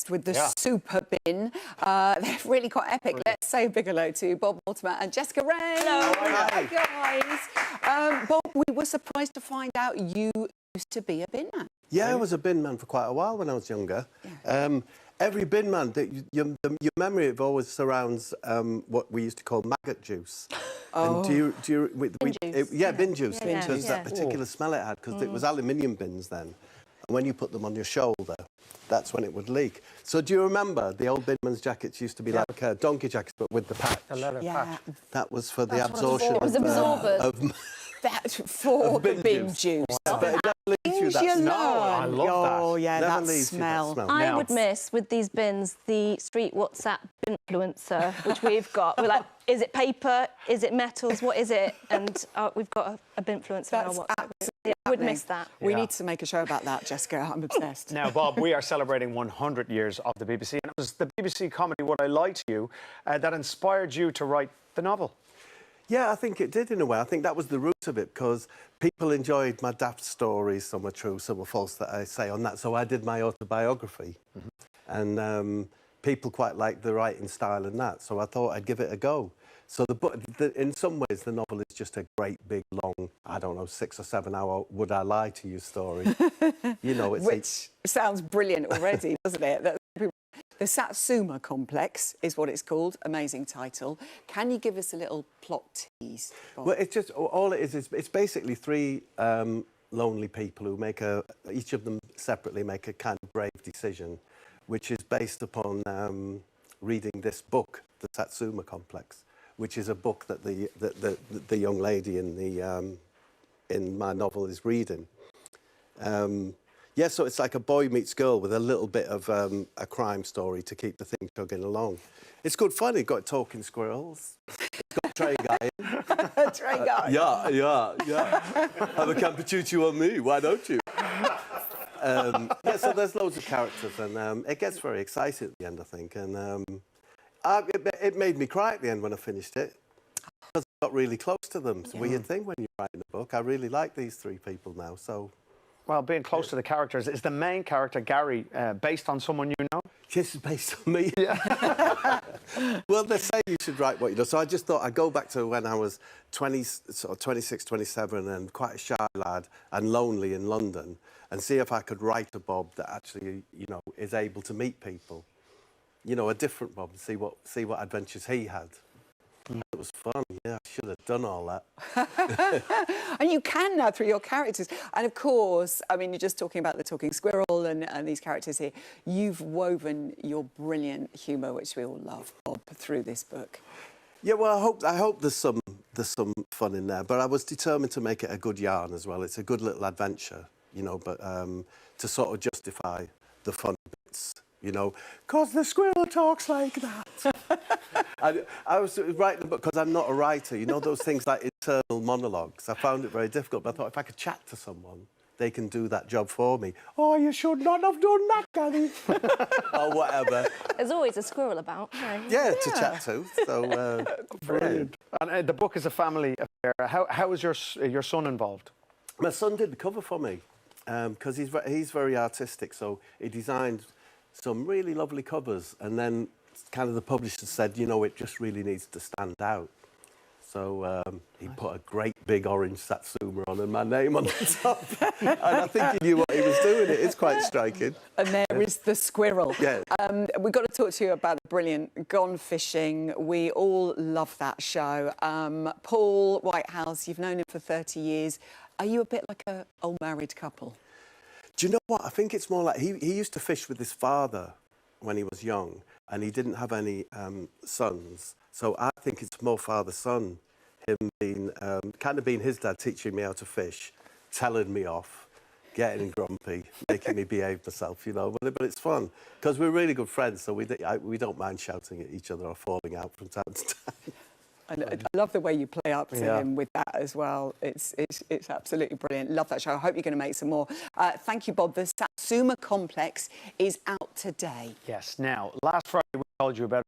obsessed with the super bin. They've really got epic. Brilliant. Let's say a big hello to Bob, Mortimer and Jessica Ray. Hello. Hi, guys. Bob, we were surprised to find out you used to be a bin man. Yeah, I was a bin man for quite a while when I was younger. Yeah. Every bin man, your memory of always surrounds what we used to call maggot juice. Oh. And bin juice. Bin juice, Yeah, because that particular smell it had, because it was aluminium bins then. And when you put them on your shoulder, that's when it would leak. So do you remember the old binman's jackets used to be like donkey jackets, but with the patch? The leather patch. That was for the absorption That's for the bin juice. But it never leaves you that smell. I love that. Oh, yeah, Never that leaves you that smell. smell. I would miss, with these bins, the street WhatsApp influencer, which we've got. We're like, is it paper? Is it metals? What is it? And we've got a binfluencer on our WhatsApp. Yeah, I would miss that. We need to make a show about that, Jessica. I'm obsessed. Now, Bob, we are celebrating 100 years of the BBC, and it was the BBC comedy Would I Lie to You that inspired you to write the novel. Yeah, I think it did in a way. I think that was the root of it, because people enjoyed my daft stories. Some were true, some were false, that I say on that. So I did my autobiography. And people quite liked the writing style and that. So I thought I'd give it a go. So in some ways, the novel is just a great, big, long, I don't know, 6 or 7 hour Would I Lie to You story. You know, Which sounds brilliant already, doesn't it? The Satsuma Complex is what it's called. Amazing title. Can you give us a little plot tease, Bob? Well, it's just, all it is it's basically 3 lonely people who make each of them separately make a kind of brave decision, which is based upon reading this book, The Satsuma Complex, which is a book that the young lady in my novel is reading. Yeah, so it's like a boy meets girl with a little bit of a crime story to keep the thing chugging along. It's good fun. It's got talking squirrels. It's got Train Guy in. Train Guy. Yeah. Have a cappuccino on me, why don't you? Yeah, so there's loads of characters, and it gets very exciting at the end, I think. And it made me cry at the end when I finished it, because I got really close to them. It's a weird thing when you're writing a book. I really like these 3 people now, so... Well, being close to the characters, is the main character, Gary, based on someone you know? Yes, it's based on me. Yeah. Well, they say you should write what you know. So I just thought I'd go back to when I was 26, 27 and quite a shy lad and lonely in London, and see if I could write a Bob that actually, you know, is able to meet people. You know, a different Bob, and see what adventures he had. It was fun, yeah, I should have done all that. And you can now through your characters. And of course, I mean, you're just talking about the talking squirrel and these characters here. You've woven your brilliant humour, which we all love, Bob, through this book. Yeah, well, I hope there's some fun in there, but I was determined to make it a good yarn as well. It's a good little adventure, you know, but to sort of justify the fun bits, you know, because the squirrel talks like that. I was writing the book because I'm not a writer. You know, those things like internal monologues. I found it very difficult, but I thought if I could chat to someone, they can do that job for me. Oh, you should not have done that, Gary. Or whatever. There's always a squirrel about. Yeah, to chat to. So, brilliant. And the book is a family affair. How is your son involved? My son did the cover for me because he's very artistic. So he designed some really lovely covers, and then kind of the publisher said, you know, it just really needs to stand out. So he put a great big orange Satsuma on and my name on the top. And I think he knew what he was doing. It is quite striking. And there is the squirrel. Yeah. We've got to talk to you about the brilliant Gone Fishing. We all love that show. Paul Whitehouse, you've known him for 30 years. Are you a bit like an old married couple? Do you know what? I think it's more like he used to fish with his father when he was young, and he didn't have any sons. So I think it's more father-son, him being kind of being his dad, teaching me how to fish, telling me off, getting grumpy, making me behave myself, you know. But it's fun because we're really good friends, so we don't mind shouting at each other or falling out from time to time. And I love the way you play up to him with that as well. It's absolutely brilliant. Love that show. I hope you're going to make some more. Thank you, Bob. The Satsuma Complex is out today. Yes. Now, last Friday we told you about